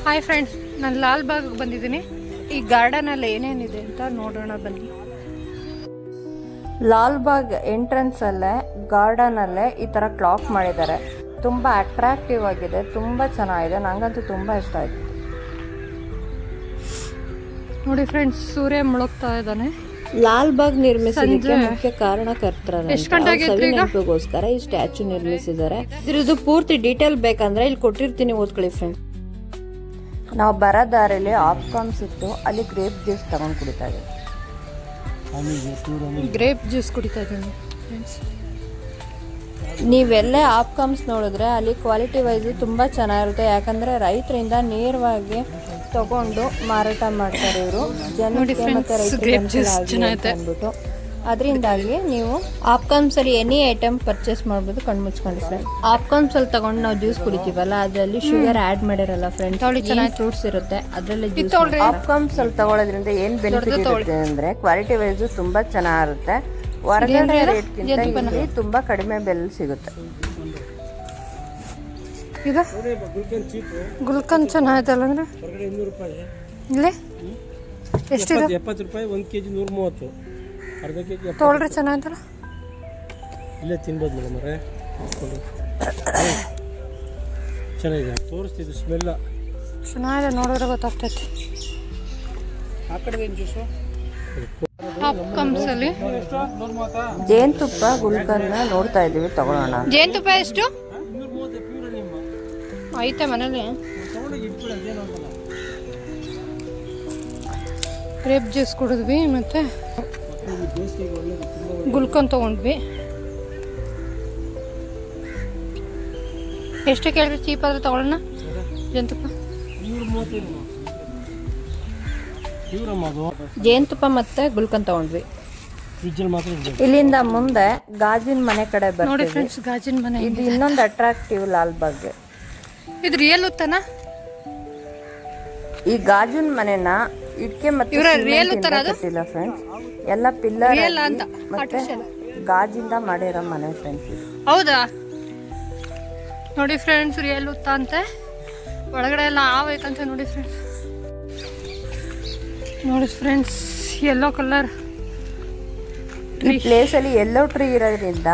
Hi friends, ನಾನು ಲಾಲ್ಬಾಗ್ ಬಂದಿದ್ದೀನಿ. ಈ ಗಾರ್ಡನಲ್ಲಿ ಏನೇನಿದೆ ಅಂತ ನೋಡೋಣ ಬನ್ನಿ. ಲಾಲ್ಬಾಗ್ ಎಂಟ್ರೆನ್ಸ್ ಅಲ್ಲೇ ಗಾರ್ಡನ್ ಅಲ್ಲೇ ಈ ತರ ಕ್ಲಾಕ್ ಮಾಡಿದ್ದಾರೆ. ತುಂಬಾ ಅಟ್ರಾಕ್ಟಿವ್ ಆಗಿದೆ, ತುಂಬಾ ಚೆನ್ನಾಗಿದೆ. ನಂಗಂತೂ ತುಂಬಾ ಇಷ್ಟ ಆಯ್ತು. ನೋಡಿ ಫ್ರೆಂಡ್ಸ್, ಸೂರ್ಯ ಮುಳುಗ್ತಾ ಇದ್ದಾನೆ. ಲಾಲ್ಬಾಗ್ ನಿರ್ಮಿಸಲಿಕ್ಕೆ ಮುಖ್ಯ ಕಾರಣಕರ್ತರಗೋಸ್ಕರ ಈ ಸ್ಟ್ಯಾಚು ನಿರ್ಮಿಸಿದ್ದಾರೆ. ಇದ್ರದ್ದು ಪೂರ್ತಿ ಡೀಟೇಲ್ ಬೇಕಂದ್ರೆ ಇಲ್ಲಿ ಕೊಟ್ಟಿರ್ತೀನಿ, ಓದ್ಕೊಳ್ಳಿ ಫ್ರೆಂಡ್ಸ್. ನಾವು ಬರೋ ದಾರಿಯಲ್ಲಿ ಆಪ್ಕಾಮ್ಸ್ ಇತ್ತು, ಅಲ್ಲಿ ಗ್ರೇಪ್ ಜ್ಯೂಸ್ ತಗೊಂಡು ಕುಡಿತಾ ಇದ್ದೀವಿ. ಗ್ರೇಪ್ ಜ್ಯೂಸ್ ಕುಡಿತಾ ಇದ್ದೀನಿ ಫ್ರೆಂಡ್ಸ್. ನೀವೆಲ್ಲೇ ಆಪ್ಕಾಮ್ಸ್ ನೋಡಿದ್ರೆ ಅಲ್ಲಿ ಕ್ವಾಲಿಟಿ ವೈಸ್ ತುಂಬಾ ಚೆನ್ನಾಗಿರುತ್ತೆ. ಯಾಕಂದ್ರೆ ರೈತರಿಂದ ನೇರವಾಗಿ ತಗೊಂಡು ಮಾರಾಟ ಮಾಡ್ತಾರೆ ಇವರು ಜನರಿಗೆ ಮತ್ತೆ ರೈತರಿಗೆ ಅಂದ್ಬಿಟ್ಟು. ಅದರಿಂದಾಗಿ ನೀವು ಆಪ್ಕಾಮ್ಸ್ ಅಲ್ಲಿ ಎನಿ ಐಟಮ್ ಪರ್ಚೇಸ್ ಮಾಡ್ಬೋದು ಕಣ್ಣು ಮುಚ್ಕೊಂಡು ಫ್ರೆಂಡ್. ಆಪ್ಕಾಮ್ಸ್ ಅಲ್ಲಿ ತಗೊಂಡು ನಾವು ಜ್ಯೂಸ್ ಕುಡಿತೀವಲ್ಲ, ಅದರಲ್ಲಿ ಶುಗರ್ ಆಡ್ ಮಾಡಿರಲ್ಲ ಫ್ರೆಂಡ್. ಚೆನ್ನಾಗಿ ಫ್ರೂಟ್ಸ್ ಇರುತ್ತೆ ಅದರಲ್ಲಿ. ಆಪ್ಕಾಮ್ಸ್ ಅಲ್ಲಿ ತಗೊಳ್ಳೋದ್ರಿಂದ ಏನ್ ಬೆನಿಫಿಟ್ ಇರುತ್ತೆ ಅಂದ್ರೆ ಕ್ವಾಲಿಟಿ ವೈಸ್ ತುಂಬಾ ಚೆನ್ನಾಗಿರುತ್ತೆ. ಹೊರಗಡೆ ರೇಟ್ಗಿಂತ ಇಲ್ಲಿ ತುಂಬಾ ಕಡಿಮೆ ಬೆಲೆ ಸಿಗುತ್ತೆ. ಈಗ ಗುಲ್ಕನ್ ಚೆನ್ನಾಗಿದಲ್ಲ ಅಂದ್ರೆ ಇಲ್ಲಿ ಎಷ್ಟಿದೆ? 70 ರೂಪಾಯಿ, 1 ಕೆಜಿ 130, ಅರ್ಧ ಕೆಜಿ ತೊಗೊಳ್ರಿ. ಚೆನ್ನಾಗಿದಲ್ಲ, ಇಲ್ಲೇ ತಿನ್ಬೋದು ಮೇಡಮ್ ಅವರೇ. ಚೆನ್ನಾಗಿದೆ, ತೋರಿಸ್ತಿದ್ದು ಸ್ಮೆಲ್ಲ ಚೆನ್ನಾಗಿದೆ, ನೋಡಿದ್ರೆ ಗೊತ್ತಾಗ್ತೈತಿ. ಆ ಕಡೆ ಏನು ಜ್ಯೂಸು? ಆಪ್ಕಾಮ್ಸ್ ಅಲ್ಲಿ ಜೇನುತುಪ್ಪ ಗುಲ್ಕನ್ನ ನೋಡ್ತಾ ಇದೀವಿ, ತಗೊಳ್ಳೋಣ. ಜೇನುತುಪ್ಪ ಎಷ್ಟು ಐತೆ ಮನೇಲಿ? ಗ್ರೇಪ್ ಜ್ಯೂಸ್ ಕುಡಿದ್ವಿ, ಮತ್ತೆ ಗುಲ್ಕನ್ ತಗೊಂಡ್ವಿ. ಎಷ್ಟು ಕೇಳಿದ್ರೆ ಚೀಪ್ ಆದ್ರೆ ತಗೊಳ್ಳೋಣ ಜೇನುತುಪ್ಪ. ಜೇನುತುಪ್ಪ ಮತ್ತೆ ಗುಲ್ಕನ್ ತಗೊಂಡ್ವಿ. ಇಲ್ಲಿಂದ ಮುಂದೆ ಗಾಜಿನ ಮನೆ ಕಡೆ ನೋಡಿ ಫ್ರೆಂಡ್ಸ್, ಗಾಜಿನ ಮನೆ. ಇದು ಇನ್ನೊಂದು ಅಟ್ರಾಕ್ಟಿವ್ ಲಾಲ್ಬಾಗ್. ಇದು ರಿಯಲ್ ಉತ್ತನ? ಈ ಗಾಜಿನ ಮನೆನ ಇಟ್ಕೆ ಮತ್ತೆ ಕಟ್ಟಿಲ್ಲ ಫ್ರೆಂಡ್ಸ್, ಎಲ್ಲ ಪಿಲ್ಲರ್ ಮತ್ತೆ ಗಾಜಿಂದ ಮಾಡಿರೋ ಮನೆ ಫ್ರೆಂಡ್ಸ್. ಹೌದಾ? ನೋಡಿ ಫ್ರೆಂಡ್ಸ್, ರಿಯಲ್ ಉತ್ತ ಅಂತೆ. ಒಳಗಡೆ ಎಲ್ಲ ಆವೇಕಂತೆ ನೋಡಿ ಫ್ರೆಂಡ್ಸ್. ನೋಡಿ ಫ್ರೆಂಡ್ಸ್, ಯೆಲ್ಲೋ ಕಲರ್. ಈ ಪ್ಲೇಸ್ ಅಲ್ಲಿ ಯೆಲ್ಲೋ ಟ್ರೀ ಇರೋದ್ರಿಂದ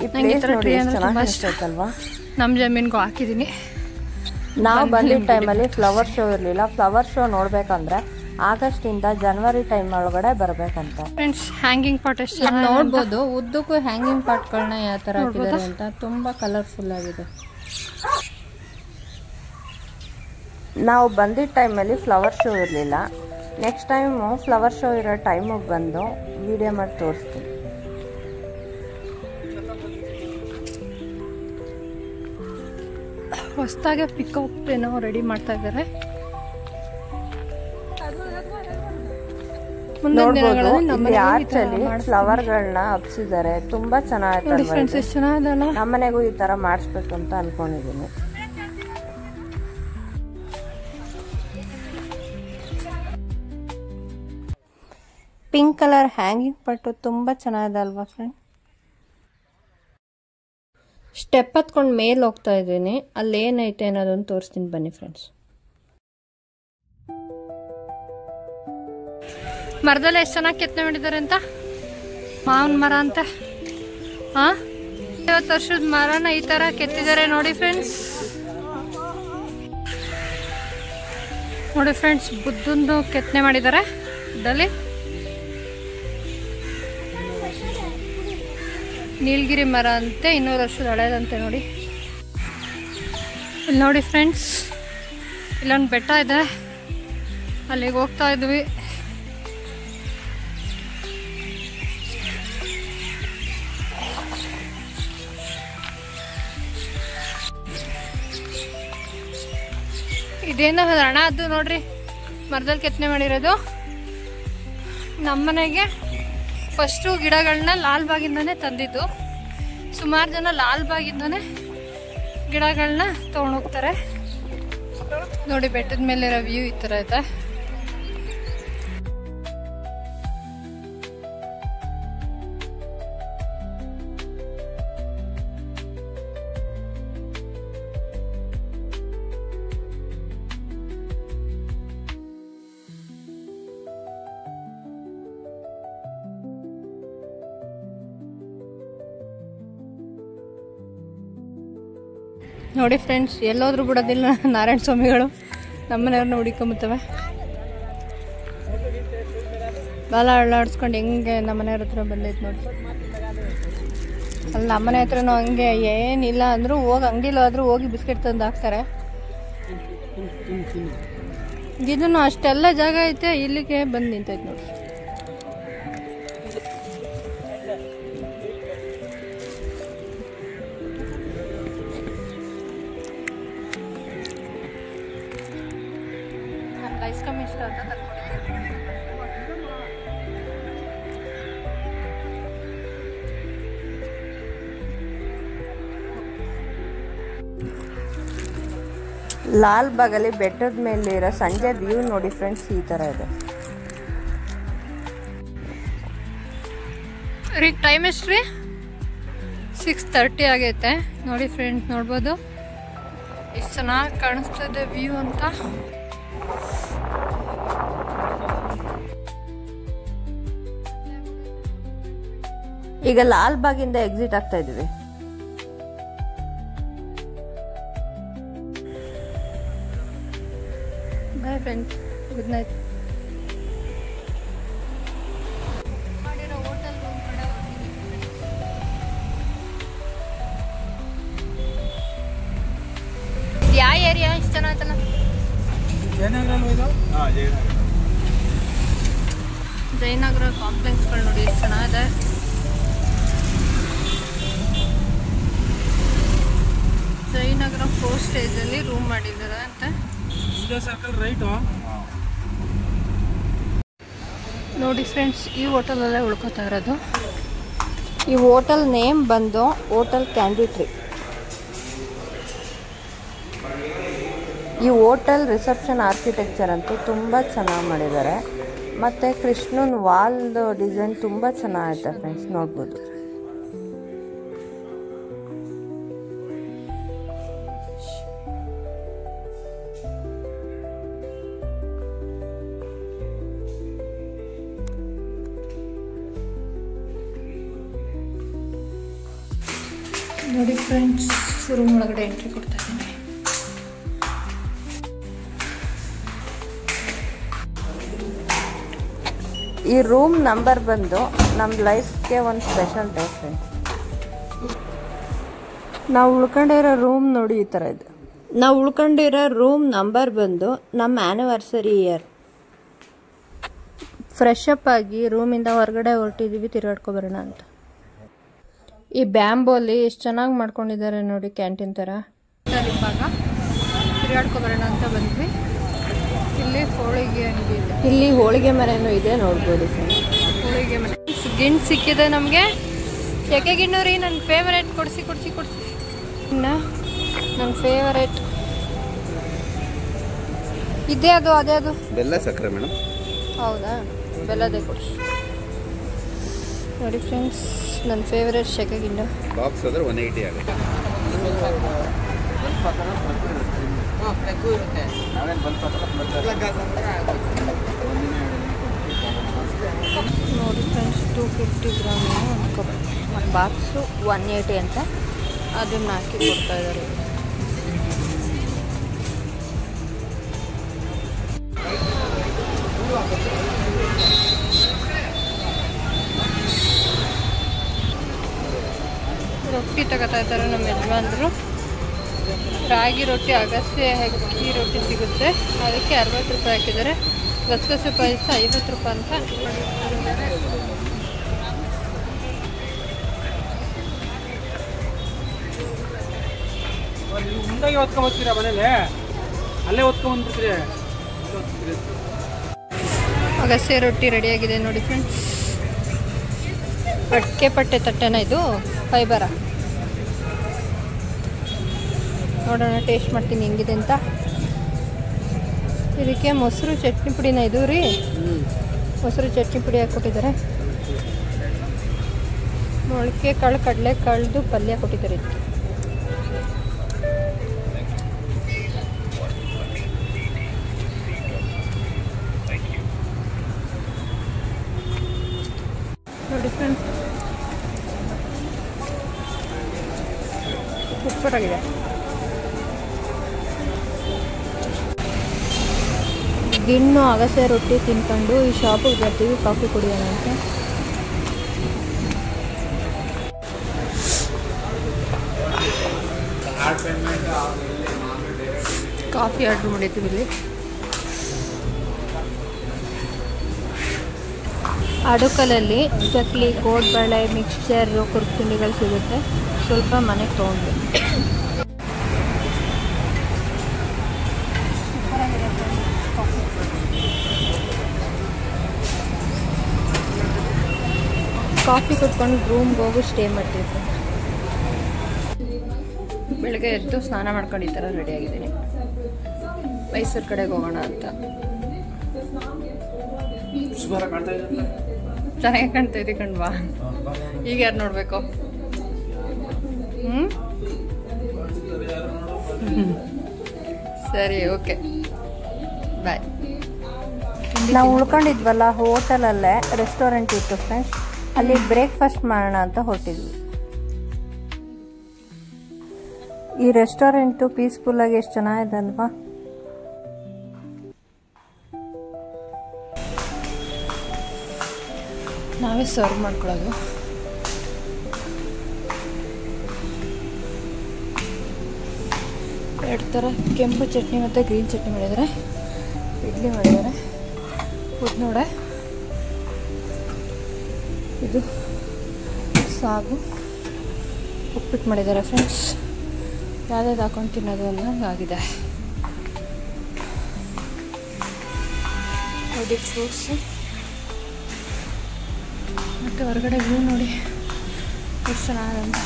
ಈ ಪ್ಲೇಸ್ ನೋಡಿ ಚೆನ್ನಾಗಿ ಅನ್ಸುತ್ತಲ್ವಾ? ನಮ್ಮ ಜಮೀನ್ಗೂ ಹಾಕಿದೀನಿ. ನಾವು ಬಂದಿದ್ದ ಟೈಮಲ್ಲಿ ಫ್ಲವರ್ ಶೋ ಇರಲಿಲ್ಲ. ಫ್ಲವರ್ ಶೋ ನೋಡ್ಬೇಕಂದ್ರೆ ಆಗಸ್ಟ್ ಇಂದ ಜನವರಿ ಟೈಮ್ ಒಳಗಡೆ ಬರ್ಬೇಕಂತ ಫ್ರೆಂಡ್ಸ್. ಹ್ಯಾಂಗಿಂಗ್ ಪಾಟ್ ಎಷ್ಟು ನೋಡ್ಬೋದು. ಉದ್ದಕ್ಕೂ ಹ್ಯಾಂಗಿಂಗ್ ಪಾಟ್ಗಳನ್ನ ಯಾವ ತರ ಹಾಕಿದ್ದಾರೆ ಅಂತ ತುಂಬಾ ಕಲರ್ಫುಲ್ ಆಗಿದೆ. ನಾವು ಬಂದಿದ್ದ ಟೈಮಲ್ಲಿ ಫ್ಲವರ್ ಶೋ ಇರಲಿಲ್ಲ. ನೆಕ್ಸ್ಟ್ ಟೈಮು ಫ್ಲವರ್ ಶೋ ಇರೋ ಟೈಮಿಗೆ ಬಂದು ವಿಡಿಯೋ ಮಾಡಿ ತೋರಿಸ್ತೀನಿ. ಹೊಸದಾಗೆ ಪಿಕಪ್ ಏನೋ ರೆಡಿ ಮಾಡ್ತಾ ಇದ್ದಾರೆ. ನೋಡ್ಬೋದು, ಇಲ್ಲಿ ಆರ್ಚಲ್ಲಿ ಫ್ಲವರ್ ಗಳನ್ನ ಹಬ್ಸಿದ್ದಾರೆ. ತುಂಬಾ ಚೆನ್ನಾಗಿಲ್ಲ? ನಮ್ಮನೆಗೂ ಈ ತರ ಮಾಡಿಸ್ಬೇಕು ಅಂತ ಅನ್ಕೊಂಡಿದೀನಿ. ಪಿಂಕ್ ಕಲರ್ ಹ್ಯಾಂಗಿಂಗ್ ಪಟ್ಟು ತುಂಬಾ ಚೆನ್ನಾಗಿದೆ ಅಲ್ವಾ ಫ್ರೆಂಡ್? ಸ್ಟೆಪ್ ಹತ್ಕೊಂಡು ಮೇಲೆ ಹೋಗ್ತಾ ಇದ್ದೀನಿ. ಅಲ್ಲಿ ಏನೈತೆ ಅನ್ನೋದನ್ನು ತೋರಿಸ್ತೀನಿ ಬನ್ನಿ ಫ್ರೆಂಡ್ಸ್. ಮರದಲ್ಲಿ ಎಷ್ಟು ಚೆನ್ನಾಗಿ ಕೆತ್ತನೆ ಮಾಡಿದ್ದಾರೆ ಅಂತ. ಮಾವಿನ ಮರ ಅಂತ 50 ವರ್ಷದ ಮರನ ಈ ತರ ಕೆತ್ತಿದ್ದಾರೆ ನೋಡಿ ಫ್ರೆಂಡ್ಸ್. ನೋಡಿ ಫ್ರೆಂಡ್ಸ್, ಬುದ್ಧಂದು ಕೆತ್ತನೆ ಮಾಡಿದ್ದಾರೆ ಇದಲ್ಲಿ. ನೀಲಗಿರಿ ಮರ ಅಂತೆ, 200 ವರ್ಷದ ಹಳೇದಂತೆ ನೋಡಿ. ಇಲ್ಲಿ ನೋಡಿ ಫ್ರೆಂಡ್ಸ್, ಇಲ್ಲೊಂದು ಬೆಟ್ಟ ಇದೆ, ಅಲ್ಲಿಗೆ ಹೋಗ್ತಾ ಇದ್ವಿ. ಇದೇನೋ ಹಣ ಅದು ನೋಡ್ರಿ, ಮರದಲ್ಲಿ ಕೆತ್ತನೆ ಮಾಡಿರೋದು. ನಮ್ಮನೆಗೆ ಫಸ್ಟು ಗಿಡಗಳನ್ನ ಲಾಲ್ಬಾಗಿಂದಾನೆ ತಂದಿದ್ದು. ಸುಮಾರು ಜನ ಲಾಲ್ಬಾಗಿಂದಾನೆ ಗಿಡಗಳನ್ನ ತೊಗೊಂಡೋಗ್ತಾರೆ. ನೋಡಿ, ಬೆಟ್ಟದ ಮೇಲಿರೋ ವ್ಯೂ ಈ ಥರ ಇದೆ. ನೋಡಿ ಫ್ರೆಂಡ್ಸ್, ಎಲ್ಲೋದ್ರೂ ಬಿಡೋದಿಲ್ಲ ನಾರಾಯಣ ಸ್ವಾಮಿಗಳು. ನಮ್ಮನೆಯವ್ರನ್ನ ಹುಡುಕೊಂಬತ್ತವೆ. ಬಾಲ ಅಳ್ಳಾಡ್ಸ್ಕೊಂಡು ಹೆಂಗೆ ನಮ್ಮನೆಯವ್ರ ಹತ್ರ ಬಂದೈತೆ ನೋಡಿ. ಅಲ್ಲಿ ನಮ್ಮನೆ ಹತ್ರನೂ ಹಂಗೆ ಏನಿಲ್ಲ ಅಂದರೂ ಹೋಗಿ ಅಂಗಡಿಲಾದ್ರೂ ಹೋಗಿ ಬಿಸ್ಕೆಟ್ ತಂದು ಹಾಕ್ತಾರೆ. ಇದನ್ನು ಅಷ್ಟೆಲ್ಲ ಜಾಗ ಐತೆ, ಇಲ್ಲಿಗೆ ಬಂದು ನಿಂತೈತೆ ನೋಡಿ. ಐಸ್ ಕ್ರೀಮ್ ಇಷ್ಟ ಅಂತ ತಗೊಂಡಿದ್ದೆ. ಲಾಲ್ ಬಾಗಲ್ಲಿ ಬೆಟ್ಟದ ಮೇಲೆ ಇರೋ ಸಂಜೆ ವ್ಯೂ ನೋಡಿ ಫ್ರೆಂಡ್ಸ್, ಈ ಥರ ಇದೆ. ರೀ ಟೈಮ್ ಎಷ್ಟು ರೀ? 6:30 ಆಗೈತೆ ನೋಡಿ ಫ್ರೆಂಡ್ಸ್. ನೋಡ್ಬೋದು ಎಷ್ಟು ಚೆನ್ನಾಗಿ ಕಾಣಿಸ್ತದೆ ವ್ಯೂ ಅಂತ. ಈಗ ಲಾಲ್ ಬಾಗಿಂದ ಎಕ್ಸಿಟ್ ಆಗ್ತಾ ಇದೀವಿ. Bye friends, good night. ಯಾವ ಏರಿಯಾ ಇಷ್ಟು ಚೆನ್ನಾಯ್ತಲ್ಲ? ಜಯನಗರ ಕಾಂಪ್ಲೆಕ್ಸ್ಗಳು ನೋಡಿ ಎಷ್ಟು ಚೆನ್ನಾಗಿದೆ. ಜಯನಗರ 4th ಸ್ಟೇಜಲ್ಲಿ ರೂಮ್ ಮಾಡಿದ್ದಾರೆ ಅಂತ. ನೋಡಿ ಫ್ರೆಂಡ್ಸ್, ಈ ಹೋಟೆಲಲ್ಲೇ ಉಳ್ಕೋತಾ ಇರೋದು. ಈ ಹೋಟೆಲ್ ನೇಮ್ ಬಂದು ಹೋಟೆಲ್ ಕ್ಯಾಂಡಿ ಟ್ರೀ. ಈ ಹೋಟೆಲ್ ರಿಸೆಪ್ಷನ್ ಆರ್ಕಿಟೆಕ್ಚರ್ ಅಂತೂ ತುಂಬ ಚೆನ್ನಾಗಿ ಮಾಡಿದ್ದಾರೆ. ಮತ್ತು ಕೃಷ್ಣನ ವಾಲ್ ಡಿಸೈನ್ ತುಂಬ ಚೆನ್ನಾಗೈತೆ ಫ್ರೆಂಡ್ಸ್, ನೋಡ್ಬೋದು. ನೋಡಿ ಫ್ರೆಂಡ್ಸ್, ರೂಮ್ ಒಳಗಡೆ ಎಂಟ್ರಿ ಕೊಡ್ತಾ ಇದ್ದೀನಿ. ಈ ರೂಮ್ ನಂಬರ್ ಬಂದು ನಮ್ಮ ಲೈಫ್ಗೆ ಒಂದು ಸ್ಪೆಷಲ್ ಡೇ ಫ್ರೆಂಡ್ಸ್. ನಾವು ಉಳ್ಕೊಂಡಿರೋ ರೂಮ್ ನೋಡಿ ಈ ಥರ ಇದೆ. ನಾವು ಉಳ್ಕೊಂಡಿರೋ ರೂಮ್ ನಂಬರ್ ಬಂದು ನಮ್ಮ ಆ್ಯನಿವರ್ಸರಿ ಇಯರ್. ಫ್ರೆಶ್ ಅಪ್ ಆಗಿ ರೂಮಿಂದ ಹೊರಗಡೆ ಹೊರಟಿದ್ದೀವಿ ತಿರುಗಾಡ್ಕೊಬರೋಣ ಅಂತ. ಈ ಬ್ಯಾಂಬೋಲಿ ಎಷ್ಟು ಚೆನ್ನಾಗಿ ಮಾಡ್ಕೊಂಡಿದ್ದಾರೆ ನೋಡಿ, ಕ್ಯಾಂಟೀನ್ ಥರ. ಇವಾಗ ತಿರುಗಾಡ್ಕೊಬರೋಣ ಅಂತ ಬಂದ್ವಿ. ಇಲ್ಲಿ ಹೋಳಿಗೆ ಅಂಗಡಿ ಇದೆ. ಇಲ್ಲಿ ಹೋಳಿಗೆ ಮನೆಯೂ ಇದೆ, ನೋಡ್ಬೋದು ಫ್ರೆಂಡ್ಸ್. ಹೋಳಿಗೆ ಮನೆ ಗಿಣ್ಣು ಸಿಕ್ಕಿದೆ ನಮಗೆ. ಯಾಕೆ ಗಿಣ್ಣು ರೀ? ನನ್ನ ಫೇವರೇಟ್. ಕೊಡಿಸಿ ಇನ್ನು ನನ್ನ ಫೇವರೇಟ್ ಇದೇ ಅದು, ಅದೇ ಅದು ಬೆಲ್ಲ ಸಕ್ಕರೆ ಮೇಡಮ್. ಹೌದಾ? ಬೆಲ್ಲದೇ ಕೊಡಿಸಿ. ನೋಡಿ ಫ್ರೆಂಡ್ಸ್, ನನ್ನ ಫೇವರೇಟ್ ಶೆಕೆ ಗಿಣ್ಣು. ಬಾಕ್ಸ್ ಆದರೆ 180 ಆಗುತ್ತೆ. ನೋಡಿ ಫ್ರೆಂಡ್ಸ್, 250 ಗ್ರಾಮ್ ಒಂದು ಕಪ್, ಒಂದು ಬಾಕ್ಸು 180 ಅಂತ. ಅದನ್ನು ಹಾಕಿ ಕೊಡ್ತಾ ಇದ್ದಾರೆ. ರೊಟ್ಟಿ ತಗೋತಾ ಇದ್ದಾರೆ ನಮ್ಮ ಯಜಮಾನ್ರು. ರಾಗಿ ರೊಟ್ಟಿ, ಅಗಸೆ ಅಕ್ಕಿ ರೊಟ್ಟಿ ಸಿಗುತ್ತೆ, ಅದಕ್ಕೆ 60 ರೂಪಾಯಿ ಹಾಕಿದ್ದಾರೆ. ಗಸಗಸೆ ಪಾಯಸ 50 ರೂಪಾಯಿ ಅಂತ. ಮುಂದಾಗಿ ಓದ್ಕೊಂಬರ್ತೀರಾ ಮನೇಲಿ? ಅಲ್ಲೇ ಓದ್ಕೊಂಬಂದ್ಬಿಡ್ತೀರಿ. ಅಗಸೆ ರೊಟ್ಟಿ ರೆಡಿಯಾಗಿದೆ ನೋಡಿ ಫ್ರೆಂಡ್ಸ್. ಅಡಿಕೆ ಪಟ್ಟೆ ತಟ್ಟೆನ ಇದು? ಫೈಬರ? ನೋಡೋಣ, ಟೇಸ್ಟ್ ಮಾಡ್ತೀನಿ ಹೆಂಗಿದೆ ಅಂತ. ಇದಕ್ಕೆ ಮೊಸರು ಚಟ್ನಿ ಪುಡಿನ ಇದು ರೀ? ಮೊಸರು ಚಟ್ನಿ ಪುಡಿ ಹಾಕ್ಕೊಟ್ಟಿದ್ದಾರೆ. ಮೊಳಕೆ ಕಾಳು, ಕಡಲೆ ಕಾಳ್ದು ಪಲ್ಯ ಕೊಟ್ಟಿದ್ದಾರೆ ಇದಕ್ಕೆ. ನೋಡಿ ಫ್ರೆಂಡ್ಸ್, ಸೂಪರ್ ಆಗಿದೆ. ಗಿಣ್ಣು ಅಗಸೆ ರೊಟ್ಟಿ ತಿನ್ಕೊಂಡು ಈ ಶಾಪಿಗೆ ಬರ್ತೀವಿ ಕಾಫಿ ಕುಡಿಯೋಣ ಅಂತ. ಕಾಫಿ ಆರ್ಡ್ರ್ ಮಾಡಿದ್ದೀವಿ ಇಲ್ಲಿ. ಅಡುಕಲಲ್ಲಿ ಚಕ್ಲಿ, ಕೋಡ್ಬಳೆ, ಮಿಕ್ಸ್ಚರು, ಕುರ್ಕುಂಡಿಗಳು ಸಿಗುತ್ತೆ. ಸ್ವಲ್ಪ ಮನೆಗೆ ತೊಗೊಂಡು ಕಾಫಿ ಕುಟ್ಕೊಂಡು ರೂಮ್ಗೆ ಹೋಗಿ ಸ್ಟೇ ಮಾಡ್ತೀವಿ ಸರ್. ಬೆಳಗ್ಗೆ ಎದ್ದು ಸ್ನಾನ ಮಾಡ್ಕೊಂಡು ಈ ಥರ ರೆಡಿಯಾಗಿದ್ದೀನಿ. ಮೈಸೂರು ಕಡೆಗೆ ಹೋಗೋಣ ಅಂತ. ಚೆನ್ನಾಗಿ ಕಾಣ್ತಾ ಇದೆ ಕಣ್ವಾ. ಈಗ ಯಾರು ನೋಡಬೇಕು? ಸರಿ, ಓಕೆ, ಬಾಯ್. ನಾವು ಉಳ್ಕೊಂಡಿದ್ವಲ್ಲ ಹೋಟೆಲಲ್ಲೇ ರೆಸ್ಟೋರೆಂಟ್ ಇತ್ತು ಫ್ರೆಂಡ್ಸ್. ಅಲ್ಲಿ ಬ್ರೇಕ್ಫಾಸ್ಟ್ ಮಾಡೋಣ ಅಂತ ಹೊರಟಿದ್ವಿ. ಈ ರೆಸ್ಟೋರೆಂಟು ಪೀಸ್ಫುಲ್ಲಾಗಿ ಎಷ್ಟು ಚೆನ್ನಾಗಿದೆ ಅಲ್ವಾ. ನಾವೇ ಸರ್ವ್ ಮಾಡ್ಕೊಳ್ಳೋದು. ಎರಡು ಥರ ಕೆಂಪು ಚಟ್ನಿ ಮತ್ತು ಗ್ರೀನ್ ಚಟ್ನಿ ಮಾಡಿದ್ದಾರೆ. ಇಡ್ಲಿ ಮಾಡಿದ್ದಾರೆ. ಉದ್ನೋಡೆ, ಇದು ಸಾಗು, ಉಪ್ಪಿಟ್ಟು ಮಾಡಿದ್ದಾರೆ ಫ್ರೆಂಡ್ಸ್. ಯಾವ್ದಾದ್ರು ಹಾಕೊಂಡು ತಿನ್ನೋದು ಅನ್ನೋಂಗಾಗಿದೆ. ನೋಡಿ ಫ್ರೂಟ್ಸು ಮತ್ತು ಹೊರಗಡೆ ವ್ಯೂ ನೋಡಿ ಎಷ್ಟು ಚೆನ್ನಾಗಂತ.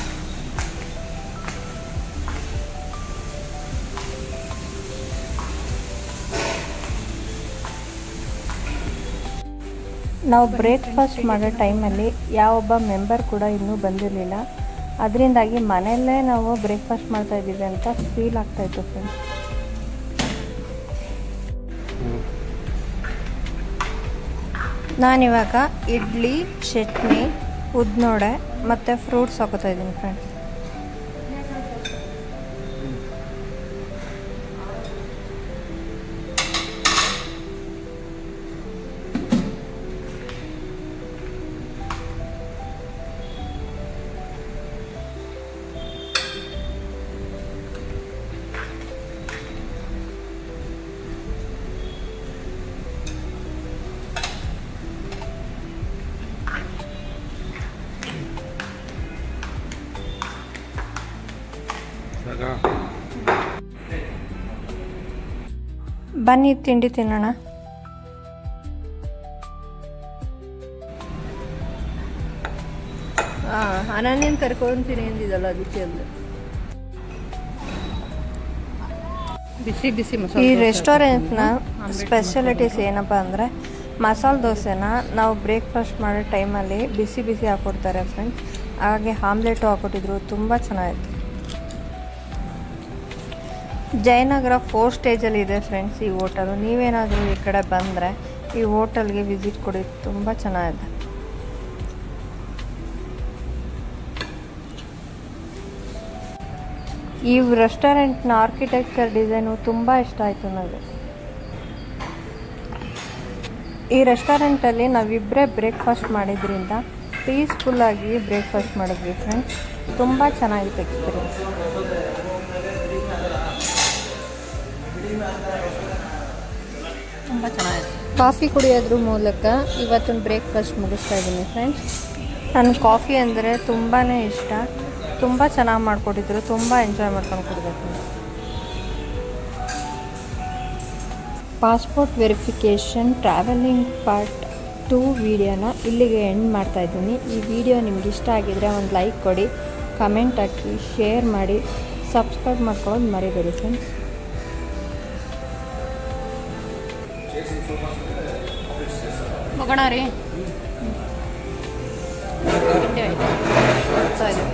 ನಾವು ಬ್ರೇಕ್ಫಾಸ್ಟ್ ಮಾಡೋ ಟೈಮಲ್ಲಿ ಯಾವೊಬ್ಬ ಮೆಂಬರ್ ಕೂಡ ಇನ್ನೂ ಬಂದಿರಲಿಲ್ಲ. ಅದರಿಂದಾಗಿ ಮನೆಯಲ್ಲೇ ನಾವು ಬ್ರೇಕ್ಫಾಸ್ಟ್ ಮಾಡ್ತಾ ಇದ್ದೀವಿ ಅಂತ ಫೀಲ್ ಆಗ್ತಾಯಿತ್ತು ಫ್ರೆಂಡ್ಸ್. ನಾನಿವಾಗ ಇಡ್ಲಿ, ಚಟ್ನಿ, ಉದ್ನೋಡೆ ಮತ್ತು ಫ್ರೂಟ್ಸ್ ಹಾಕೋತಾ ಇದ್ದೀನಿ ಫ್ರೆಂಡ್ಸ್. ಬನ್ನಿ ತಿಂಡಿ ತಿನ್ನೋಣ. ಅನನ್ಯನ ಕರ್ಕೊಂತೀನಿ ಅಂದಿದ್ದಲ್ಲ, ಅದಕ್ಕೆ ಅಂದೆ. ಬಿಸಿ ಬಿಸಿ ಮಸಾಲೆ. ಈ ರೆಸ್ಟೋರೆಂಟ್ನ ಸ್ಪೆಷಾಲಿಟೀಸ್ ಏನಪ್ಪ ಅಂದರೆ ಮಸಾಲೆ ದೋಸೆನ ನಾವು ಬ್ರೇಕ್ಫಾಸ್ಟ್ ಮಾಡೋ ಟೈಮಲ್ಲಿ ಬಿಸಿ ಬಿಸಿ ಹಾಕ್ಕೊಡ್ತಾರೆ ಫ್ರೆಂಡ್ಸ್. ಹಾಗೆ ಆಮ್ಲೆಟು ಹಾಕ್ಕೊಟ್ಟಿದ್ರು, ತುಂಬ ಚೆನ್ನಾಗಿತ್ತು. ಜಯನಗರ 4 ಸ್ಟೇಜಲ್ಲಿ ಇದೆ ಫ್ರೆಂಡ್ಸ್ ಈ ಹೋಟೆಲು. ನೀವೇನಾದರೂ ಈ ಕಡೆ ಬಂದರೆ ಈ ಹೋಟೆಲ್ಗೆ ವಿಸಿಟ್ ಕೊಡಿ, ತುಂಬ ಚೆನ್ನಾಗಿದೆ. ಈ ರೆಸ್ಟೋರೆಂಟ್ನ ಆರ್ಕಿಟೆಕ್ಚರ್ ಡಿಸೈನು ತುಂಬ ಇಷ್ಟ ಆಯಿತು ನನಗೆ. ಈ ರೆಸ್ಟೋರೆಂಟಲ್ಲಿ ನಾವಿಬ್ಬರೇ ಬ್ರೇಕ್ಫಾಸ್ಟ್ ಮಾಡಿದ್ರಿಂದ ಪೀಸ್ಫುಲ್ಲಾಗಿ ಬ್ರೇಕ್ಫಾಸ್ಟ್ ಮಾಡಿದ್ವಿ ಫ್ರೆಂಡ್ಸ್. ತುಂಬ ಚೆನ್ನಾಗಿತ್ತು ಎಕ್ಸ್ಪೀರಿಯನ್ಸ್. ತುಂಬ ಚೆನ್ನಾಗಿದೆ. ಕಾಫಿ ಕುಡಿಯೋದ್ರ ಮೂಲಕ ಇವತ್ತಿನ ಬ್ರೇಕ್ಫಾಸ್ಟ್ ಮುಗಿಸ್ತಾ ಇದ್ದೀನಿ ಫ್ರೆಂಡ್ಸ್. ನನ್ನ ಕಾಫಿ ಅಂದರೆ ತುಂಬಾ ಇಷ್ಟ. ತುಂಬ ಚೆನ್ನಾಗಿ ಮಾಡಿಕೊಟ್ಟಿದ್ರು, ತುಂಬ ಎಂಜಾಯ್ ಮಾಡ್ಕೊಂಡು ಕುಡಿಬೇಕು. ಪಾಸ್ಪೋರ್ಟ್ ವೆರಿಫಿಕೇಷನ್ ಟ್ರಾವೆಲಿಂಗ್ ಪಾರ್ಟ್ 2 ವಿಡಿಯೋನ ಇಲ್ಲಿಗೆ ಎಂಡ್ ಮಾಡ್ತಾ ಇದ್ದೀನಿ. ಈ ವಿಡಿಯೋ ನಿಮ್ಗೆ ಇಷ್ಟ ಆಗಿದ್ರೆ ಒಂದು ಲೈಕ್ ಕೊಡಿ, ಕಮೆಂಟ್ ಹಾಕಿ, ಶೇರ್ ಮಾಡಿ, ಸಬ್ಸ್ಕ್ರೈಬ್ ಮಾಡ್ಕೊಳ್ಳೋದು ಮರಿಬೇಡಿ ಫ್ರೆಂಡ್ಸ್. ಹೋಗೋಣ ರೀ. ಆಯ್ತು.